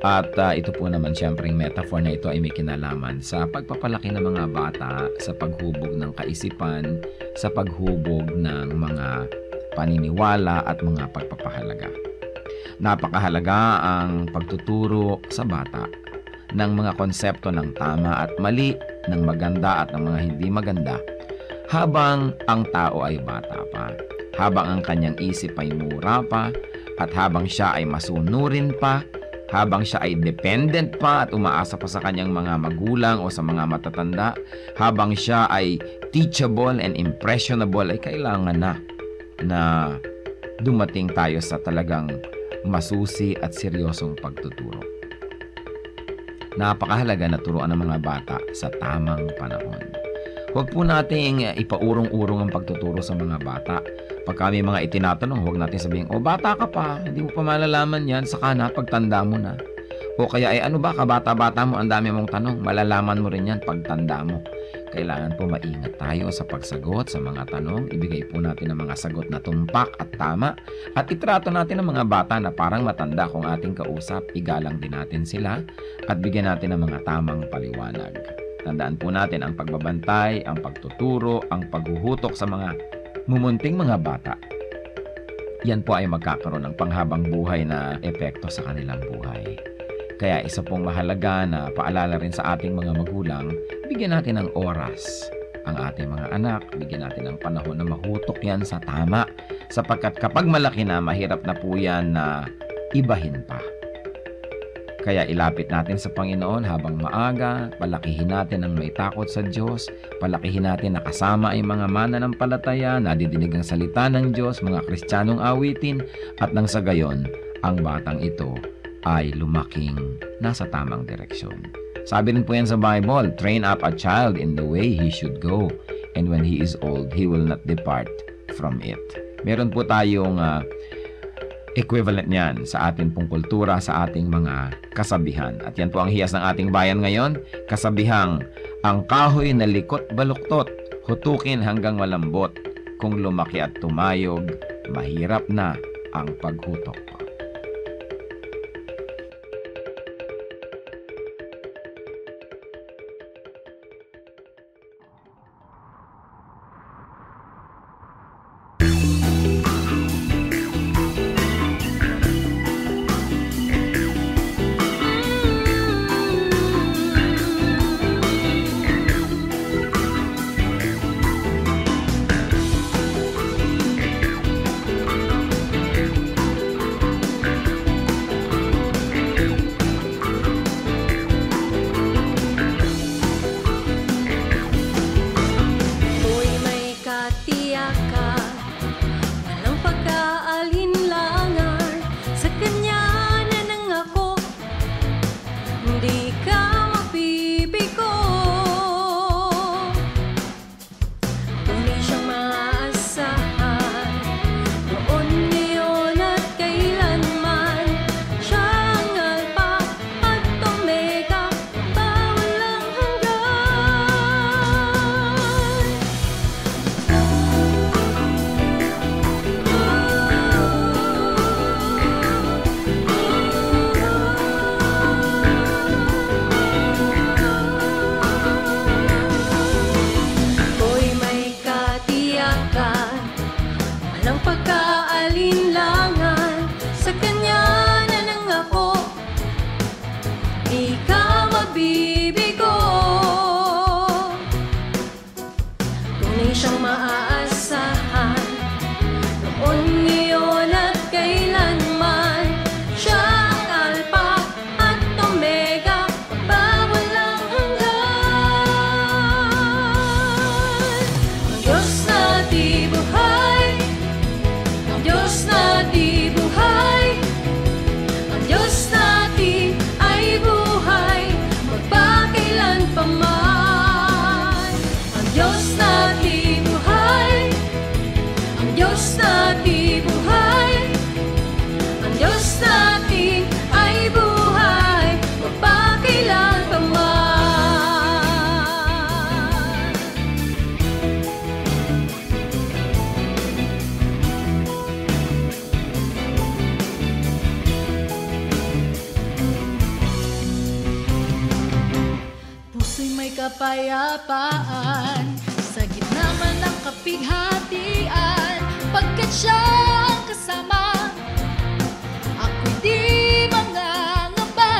At ito po naman siyempre yung metaphor na ito ay may kinalaman sa pagpapalaki ng mga bata, sa paghubog ng kaisipan, sa paghubog ng mga paniniwala at mga pagpapahalaga. Napakahalaga ang pagtuturo sa bata ng mga konsepto ng tama at mali, ng maganda at ng mga hindi maganda, habang ang tao ay bata pa, habang ang kanyang isip ay mura pa, at habang siya ay masunurin pa, habang siya ay dependent pa at umaasa pa sa kanyang mga magulang o sa mga matatanda, habang siya ay teachable and impressionable, ay kailangan na dumating tayo sa talagang masusi at seryosong pagtuturo. Napakahalaga na turuan ng mga bata sa tamang panahon. Huwag po nating ipaurong-urong ang pagtuturo sa mga bata. Pag kami mga itinatanong, huwag natin sabihin, "O, bata ka pa, hindi mo pa malalaman yan, saka na, pagtanda mo na." O kaya, "Ano ba, kabata-bata mo, ang dami mong tanong, malalaman mo rin yan pagtanda mo." Kailangan po maingat tayo sa pagsagot sa mga tanong. Ibigay po natin ang mga sagot na tumpak at tama. At itrato natin ang mga bata na parang matanda kung ating kausap. Igalang din natin sila at bigyan natin ng mga tamang paliwanag. Tandaan po natin ang pagbabantay, ang pagtuturo, ang paghuhutok sa mga mumunting mga bata. Yan po ay magkakaroon ng panghabang buhay na epekto sa kanilang buhay. Kaya isa pong mahalaga na paalala rin sa ating mga magulang, bigyan natin ng oras ang ating mga anak, bigyan natin ng panahon na mahutok yan sa tama, sapagkat kapag malaki na, mahirap na po yan na ibahin pa. Kaya ilapit natin sa Panginoon habang maaga, palakihin natin ang may takot sa Diyos, palakihin natin na kasama ay mga mananampalataya, nadidinig ang salita ng Diyos, mga Kristiyanong awitin, at nang sa gayon, ang batang ito ay lumaking nasa tamang direksyon. Sabi rin po yan sa Bible, "Train up a child in the way he should go, and when he is old, he will not depart from it." Meron po tayong equivalent niyan sa ating pong kultura, sa ating mga kasabihan. At yan po ang hiyas ng ating bayan ngayon, kasabihang, "Ang kahoy na likot baluktot, hutukin hanggang malambot. Kung lumaki at tumayog, mahirap na ang paghutok." Kapayapaan sa gitna man ng kapighatian, pagkat siya ang kasama, ako'y di mangangamba.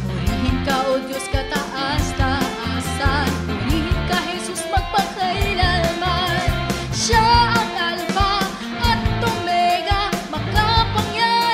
Purihin ka, O Diyos, kataas-taasan, purihin ka, Jesus, magpakailanman. Siya ang Alpha at Omega, makapangyarihan.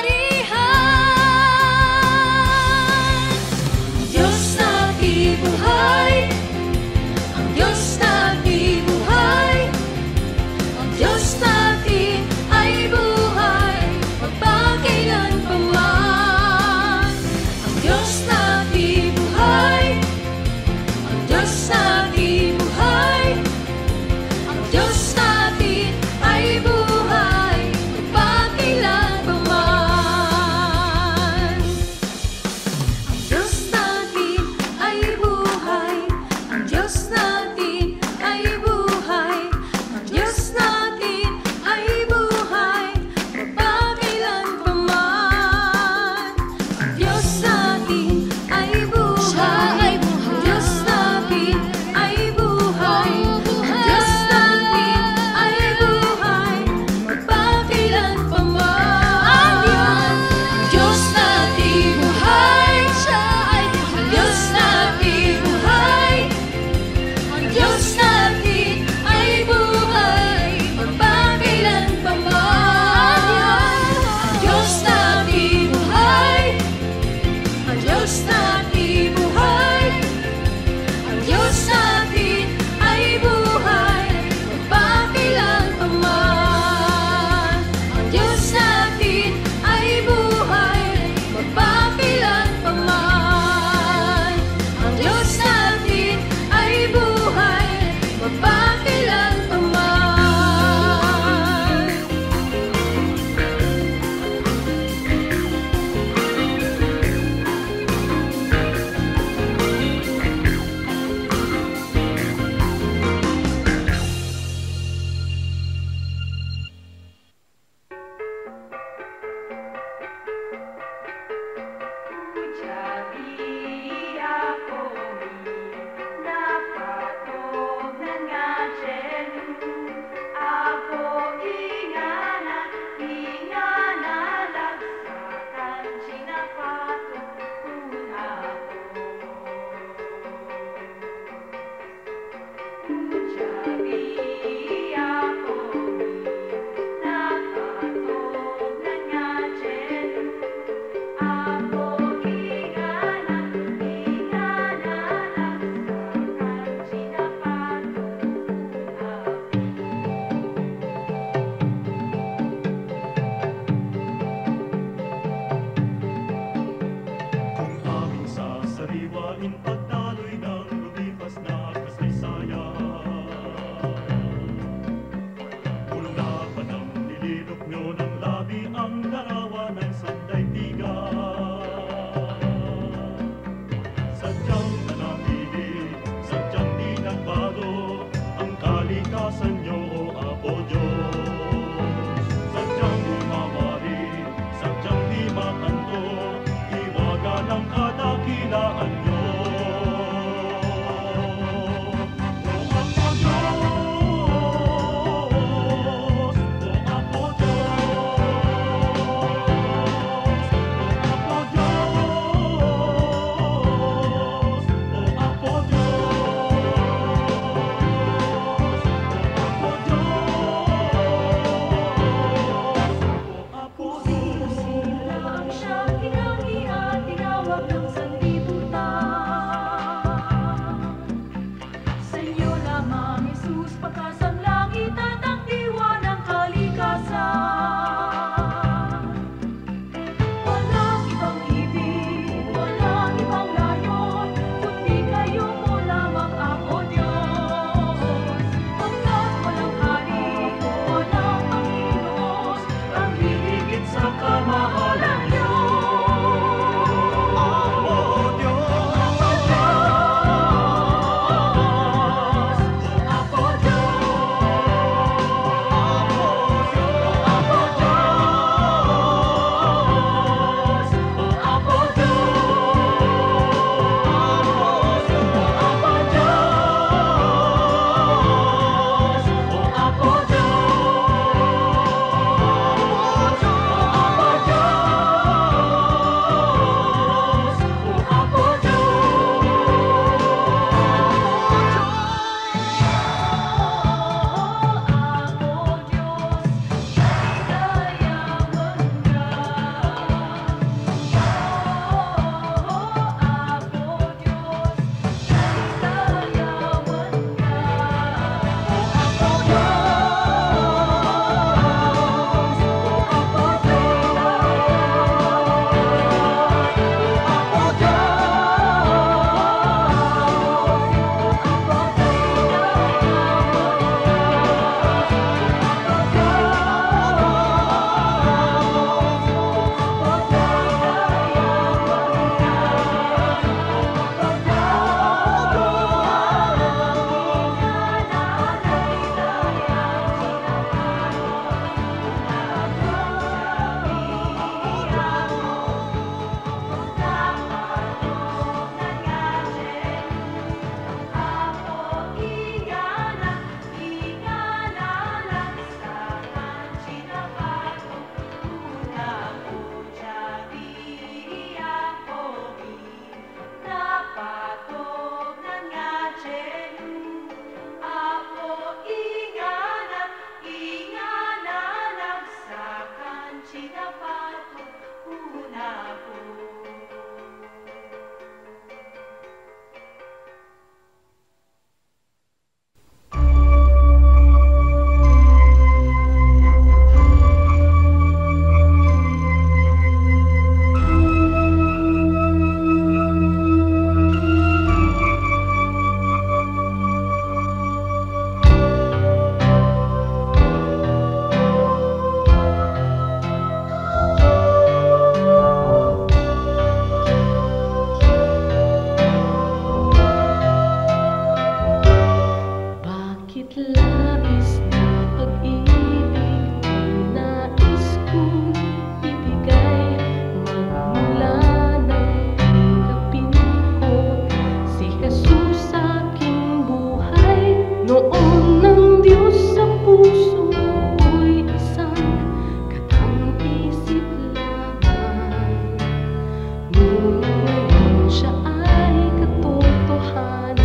Siya ay katotohanan.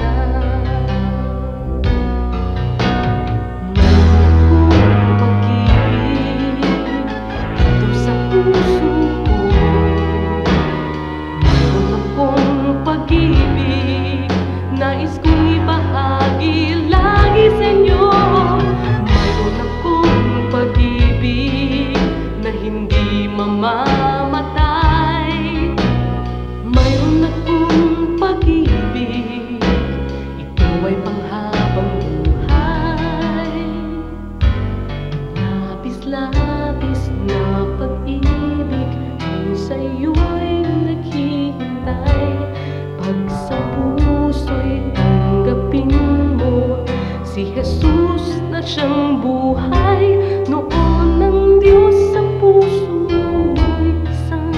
Jesus na siyang buhay. Noon ng Diyos sa puso ay isang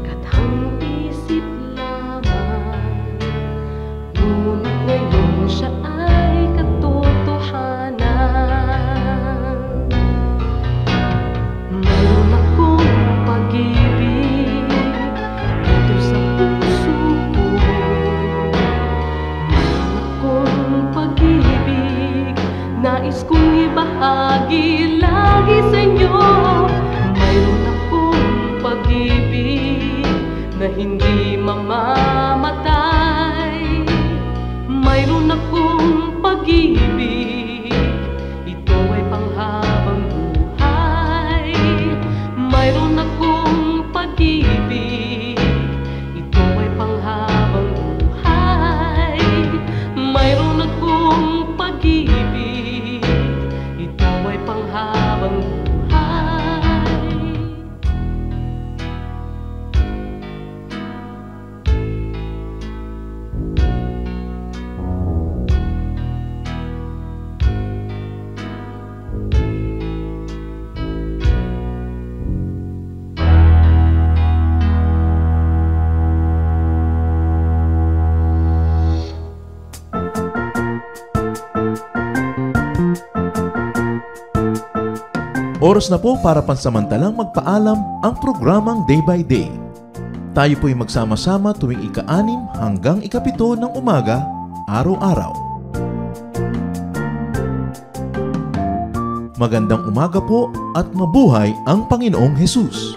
katang isip lamang. Ngunit ngayon siya ay katotohanan. Mayroon akong pag-ibig dito sa puso ko. Mayroon akong pag-ibig, nais kong ibahagi lagi sa inyo. Mayroon akong pag-ibig na hindi mamamatay. Mayroon akong pag-ibig, ito ay panghabang buhay. Mayroon akong pag-ibig, ito ay panghabang buhay. Mayroon akong pag-ibig, ito ay panghabang buhay. Oras na po para pansamantalang magpaalam ang programang Day by Day. Tayo po'y magsama-sama tuwing ika-6 hanggang ika-7 ng umaga, araw-araw. Magandang umaga po at mabuhay ang Panginoong Hesus!